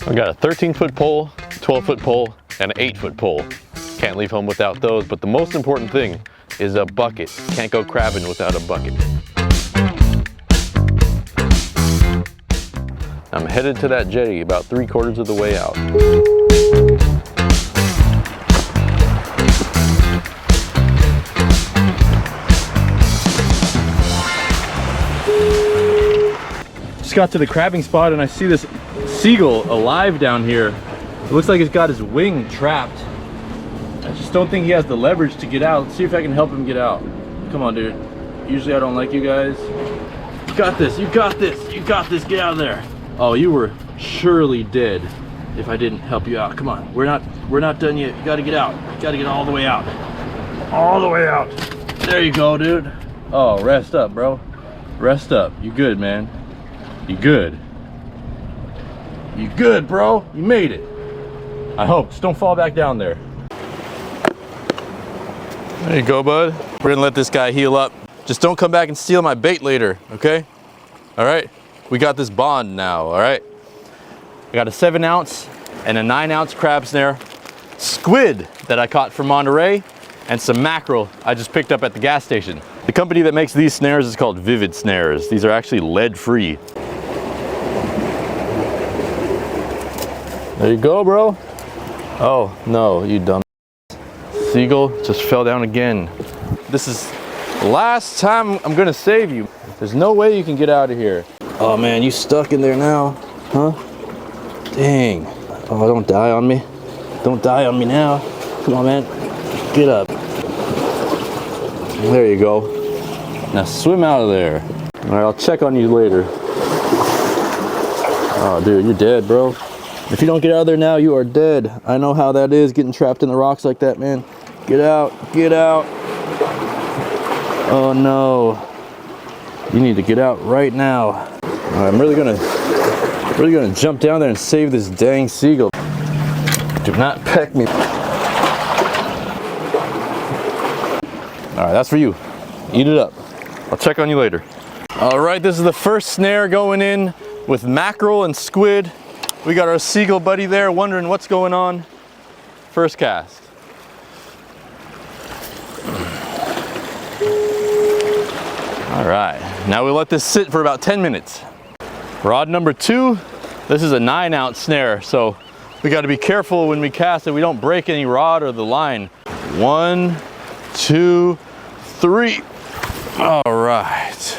I got a 13-foot pole, 12-foot pole, and an 8-foot pole. Can't leave home without those, but the most important thing is a bucket. Can't go crabbing without a bucket. I'm headed to that jetty about 3/4 of the way out. Just got to the crabbing spot and I see this seagull alive down here. It looks like it's got his wing trapped. I just don't think he has the leverage to get out. Let's see if I can help him get out. Come on, dude. Usually I don't like you guys. You got this, you got this, you got this, get out of there. Oh, you were surely dead if I didn't help you out. Come on, we're not done yet. You gotta get out. You gotta get all the way out. All the way out. There you go, dude. Oh, rest up, bro. Rest up. You good, man. You good. You good, bro. You made it. I hope. Just don't fall back down there. There you go, bud. We're gonna let this guy heal up. Just don't come back and steal my bait later, okay? All right? We got this bond now, all right? I got a 7-ounce and a 9-ounce crab snare, squid that I caught from Monterey, and some mackerel I just picked up at the gas station. The company that makes these snares is called Vivid Snares. These are actually lead-free. There you go, bro. Oh, no, you dumb. Seagull just fell down again. This is the last time I'm gonna save you. There's no way you can get out of here. Oh man, you stuck in there now, huh? Dang. Oh, don't die on me. Don't die on me now. Come on, man. Get up. There you go. Now swim out of there. All right, I'll check on you later. Oh, dude, you're dead, bro. If you don't get out of there now, you are dead. I know how that is, getting trapped in the rocks like that, man. Get out, get out. Oh no. You need to get out right now. All right, I'm really gonna jump down there and save this dang seagull. Do not peck me. All right, that's for you. Eat it up. I'll check on you later. All right, this is the first snare going in with mackerel and squid. We got our seagull buddy there wondering what's going on. First cast. All right, now we let this sit for about 10 minutes. Rod number 2, this is a 9-ounce snare, so we got to be careful when we cast that we don't break any rod or the line. 1, 2, 3. All right.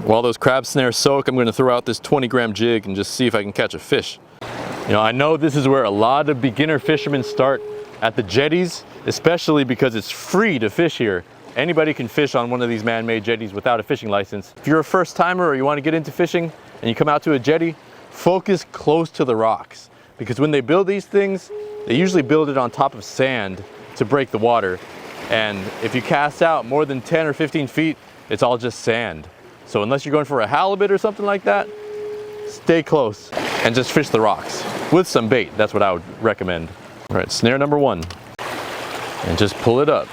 While those crab snares soak, I'm going to throw out this 20-gram jig and just see if I can catch a fish. You know, I know this is where a lot of beginner fishermen start, at the jetties, especially because it's free to fish here. Anybody can fish on one of these man-made jetties without a fishing license. If you're a first timer or you want to get into fishing and you come out to a jetty, focus close to the rocks. Because when they build these things, they usually build it on top of sand to break the water. And if you cast out more than 10 or 15 feet, it's all just sand. So unless you're going for a halibut or something like that, stay close and just fish the rocks with some bait. That's what I would recommend. All right, snare number 1. And just pull it up.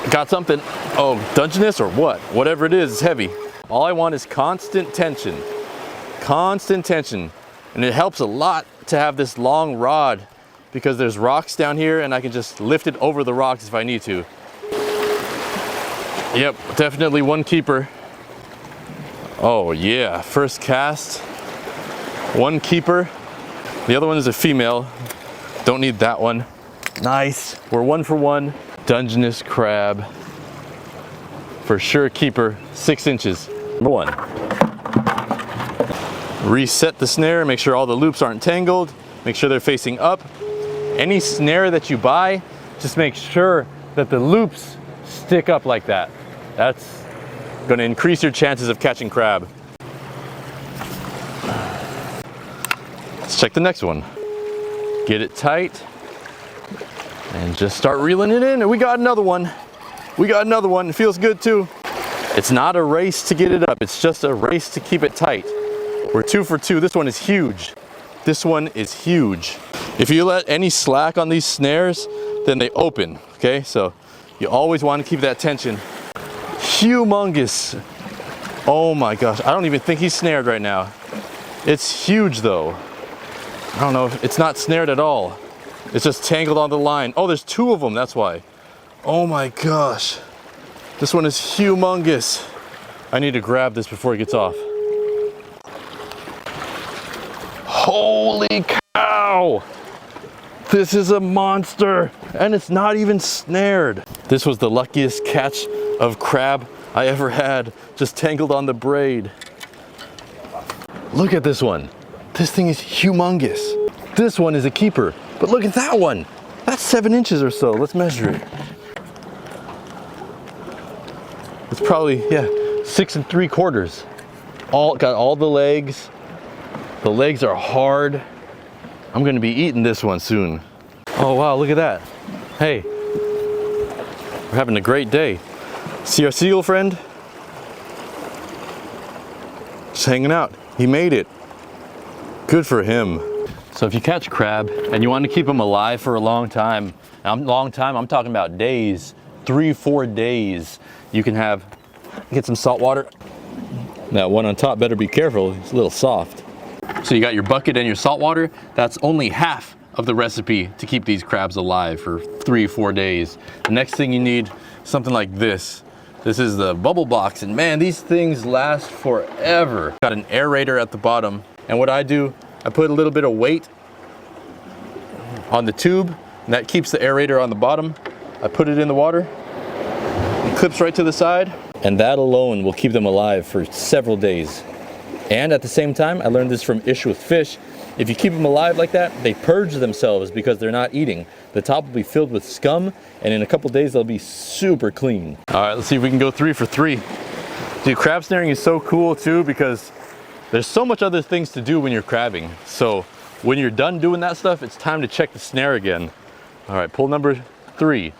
Got something. Oh, dungeness or what? Whatever it is, it's heavy. All I want is constant tension. Constant tension. And it helps a lot to have this long rod because there's rocks down here and I can just lift it over the rocks if I need to. Yep, definitely one keeper. Oh yeah, first cast. One keeper. The other one is a female. Don't need that one. Nice. We're 1 for 1. Dungeness crab. For sure keeper, 6 inches. Number 1. Reset the snare, make sure all the loops aren't tangled. Make sure they're facing up. Any snare that you buy, just make sure that the loops stick up like that. That's going to increase your chances of catching crab. Let's check the next one. Get it tight and just start reeling it in, and we got another one. We got another one. It feels good too. It's not a race to get it up, it's just a race to keep it tight. We're 2 for 2. This one is huge. This one is huge. If you let any slack on these snares, then they open, okay? So you always want to keep that tension. Humongous Oh my gosh, I don't even think he's snared right now. It's huge though. I don't know, it's not snared at all. It's just tangled on the line. Oh, there's two of them, that's why. Oh my gosh. This one is humongous. I need to grab this before it gets off. Holy cow! This is a monster, and it's not even snared. This was the luckiest catch of crab I ever had, just tangled on the braid. Look at this one. This thing is humongous. This one is a keeper, but look at that one. That's 7 inches or so. Let's measure it. It's probably, yeah, 6 3/4. Got all the legs. The legs are hard. I'm gonna be eating this one soon. Oh wow, look at that. Hey, we're having a great day. See our seagull friend? Just hanging out. He made it. Good for him. So if you catch crab and you want to keep them alive for a long time, I'm talking about days, 3-4 days, you can get some salt water. That one on top better be careful, it's a little soft. So you got your bucket and your salt water. That's only half of the recipe to keep these crabs alive for 3-4 days. The next thing you need, something like this. This is the bubble box, and man, these things last forever. Got an aerator at the bottom, and what I do, I put a little bit of weight on the tube, and that keeps the aerator on the bottom. I put it in the water, it clips right to the side, and that alone will keep them alive for several days. And at the same time, I learned this from Ish with Fish. If you keep them alive like that, they purge themselves because they're not eating. The top will be filled with scum, and in a couple days, they'll be super clean. All right, let's see if we can go 3 for 3. Dude, crab snaring is so cool too because there's so much other things to do when you're crabbing. So when you're done doing that stuff, it's time to check the snare again. All right, pull number 3.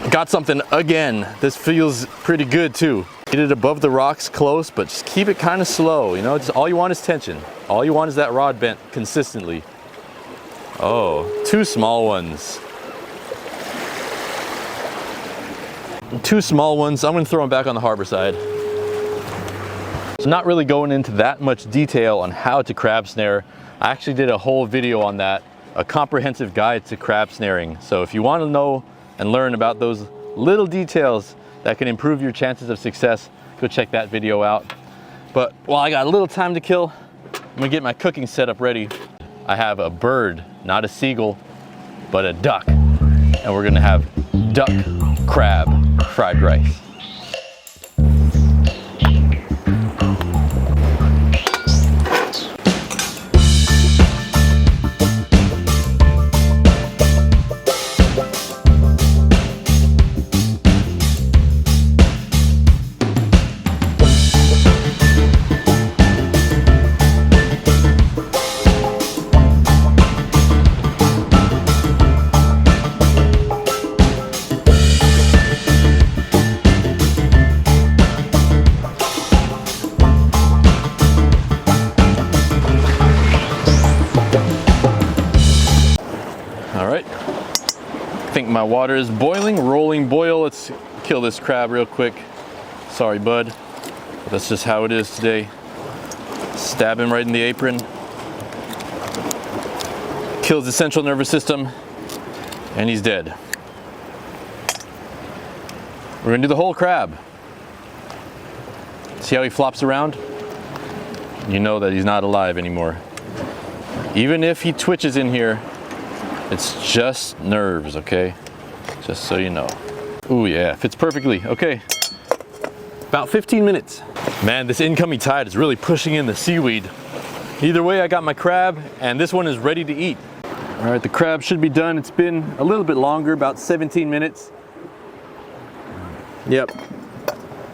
Got something again. This feels pretty good too. Get it above the rocks close, but just keep it kind of slow. You know, just all you want is tension. All you want is that rod bent consistently. Oh, 2 small ones. 2 small ones. I'm gonna throw them back on the harbor side. So not really going into that much detail on how to crab snare. I actually did a whole video on that, a comprehensive guide to crab snaring. So if you want to know and learn about those little details that can improve your chances of success, go check that video out. But while I got a little time to kill, I'm gonna get my cooking setup ready. I have a bird, not a seagull, but a duck. And we're gonna have duck crab fried rice. My water is boiling, rolling boil. Let's kill this crab real quick. Sorry, bud. But that's just how it is today. Stab him right in the apron. Kills the central nervous system, and he's dead. We're gonna do the whole crab. See how he flops around? You know that he's not alive anymore. Even if he twitches in here, it's just nerves, okay? Just so you know. Ooh yeah, fits perfectly. Okay, about 15 minutes. Man, this incoming tide is really pushing in the seaweed. Either way, I got my crab, and this one is ready to eat. All right, the crab should be done. It's been a little bit longer, about 17 minutes. Yep,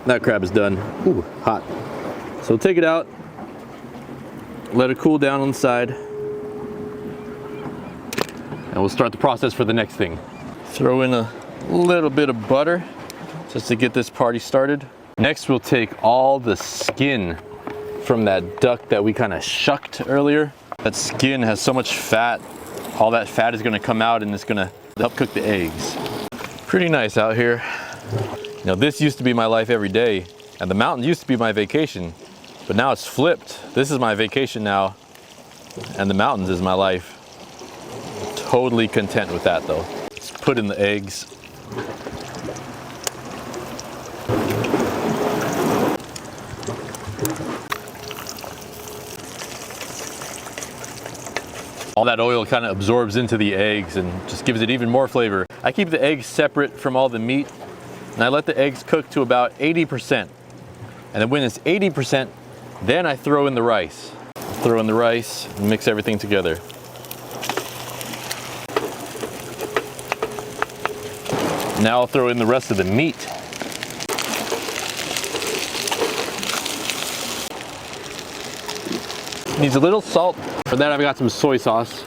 that crab is done. Ooh, hot. So take it out, let it cool down on the side, and we'll start the process for the next thing. Throw in a little bit of butter just to get this party started. Next, we'll take all the skin from that duck that we kind of shucked earlier. That skin has so much fat. All that fat is gonna come out and it's gonna help cook the eggs. Pretty nice out here. You know, this used to be my life every day. And the mountain used to be my vacation, but now it's flipped. This is my vacation now, and the mountains is my life. Totally content with that though. Let's put in the eggs. All that oil kind of absorbs into the eggs and just gives it even more flavor. I keep the eggs separate from all the meat, and I let the eggs cook to about 80%. And then when it's 80%, then I throw in the rice. Throw in the rice and mix everything together. Now I'll throw in the rest of the meat. Needs a little salt. For that, I've got some soy sauce.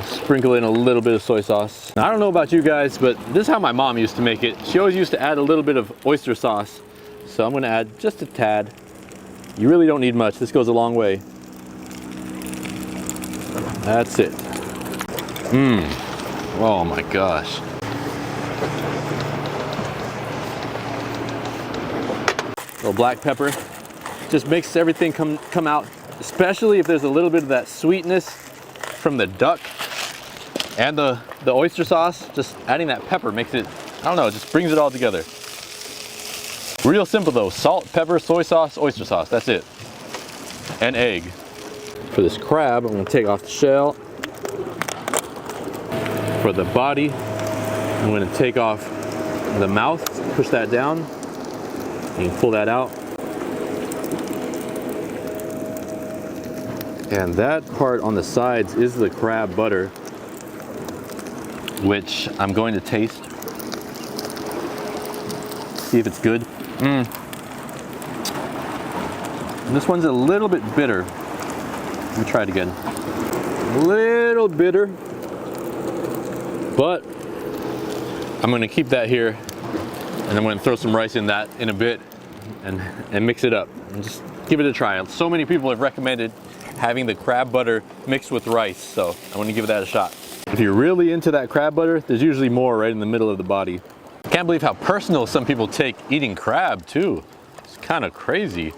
Sprinkle in a little bit of soy sauce. Now, I don't know about you guys, but this is how my mom used to make it. She always used to add a little bit of oyster sauce. So I'm gonna add just a tad. You really don't need much. This goes a long way. That's it. Oh my gosh. A little black pepper. Just makes everything come out, especially if there's a little bit of that sweetness from the duck and the oyster sauce. Just adding that pepper makes it, I don't know, it just brings it all together. Real simple though. Salt, pepper, soy sauce, oyster sauce. That's it. And egg. For this crab, I'm gonna take off the shell. For the body, I'm gonna take off the mouth, push that down. You can pull that out. And that part on the sides is the crab butter, which I'm going to taste. See if it's good. This one's a little bit bitter. Let me try it again. A little bitter, but I'm gonna keep that here, and I'm gonna throw some rice in that in a bit and mix it up and just give it a try. So many people have recommended having the crab butter mixed with rice, so I want to give that a shot. If you're really into that crab butter, there's usually more right in the middle of the body. I can't believe how personal some people take eating crab too. It's kind of crazy.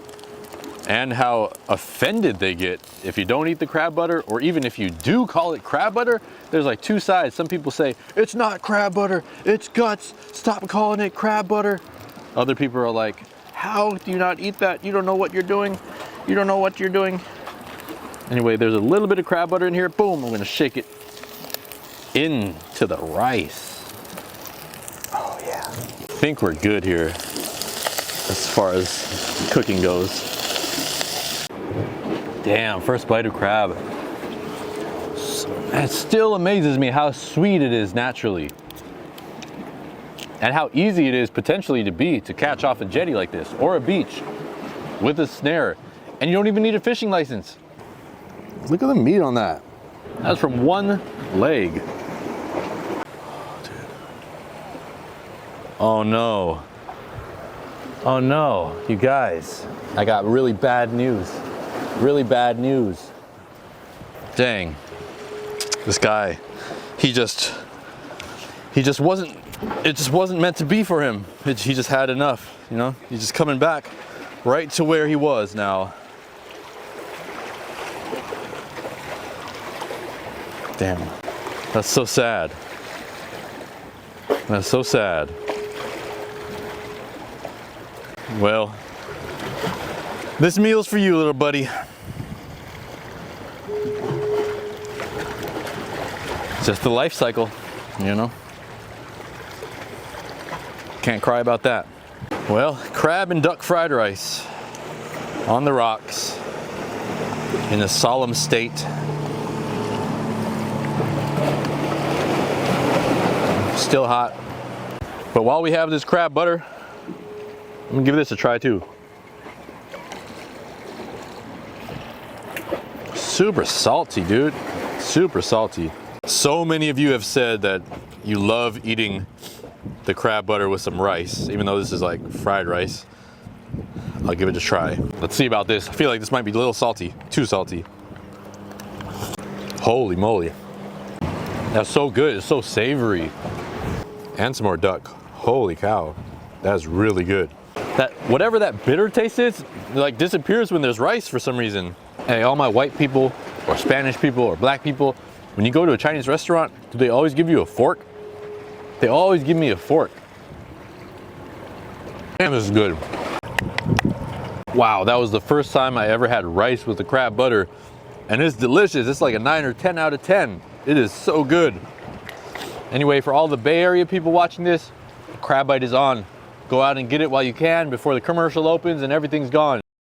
And how offended they get if you don't eat the crab butter, or even if you do call it crab butter. There's like two sides. Some people say, it's not crab butter, it's guts, stop calling it crab butter. Other people are like, how do you not eat that? You don't know what you're doing. You don't know what you're doing. Anyway, there's a little bit of crab butter in here. Boom, I'm gonna shake it into the rice. Oh yeah. I think we're good here as far as cooking goes. Damn, first bite of crab. It still amazes me how sweet it is naturally. And how easy it is potentially to catch off a jetty like this, or a beach with a snare. And you don't even need a fishing license. Look at the meat on that. That's from one leg. Oh, dude. Oh no. Oh no, you guys. I got really bad news. Really bad news. Dang. This guy, he just wasn't, it just wasn't meant to be for him. He just had enough, you know? He's just coming back right to where he was now. Damn, that's so sad. That's so sad. Well, this meal's for you, little buddy. Just the life cycle, you know? Can't cry about that. Well, crab and duck fried rice on the rocks in a solemn state. Still hot. But while we have this crab butter, I'm gonna give this a try too. Super salty, dude. Super salty. So many of you have said that you love eating the crab butter with some rice, even though this is like fried rice. I'll give it a try. Let's see about this. I feel like this might be a little salty, too salty. Holy moly. That's so good, it's so savory. And some more duck. Holy cow, that's really good. that whatever that bitter taste is, like disappears when there's rice for some reason. Hey, all my white people or Spanish people or black people, when you go to a Chinese restaurant, do they always give you a fork? They always give me a fork. Damn, this is good. Wow, that was the first time I ever had rice with the crab butter, and it's delicious. It's like a 9 or 10 out of 10. It is so good. Anyway, for all the Bay Area people watching this, Crab Bite is on. Go out and get it while you can before the commercial opens and everything's gone.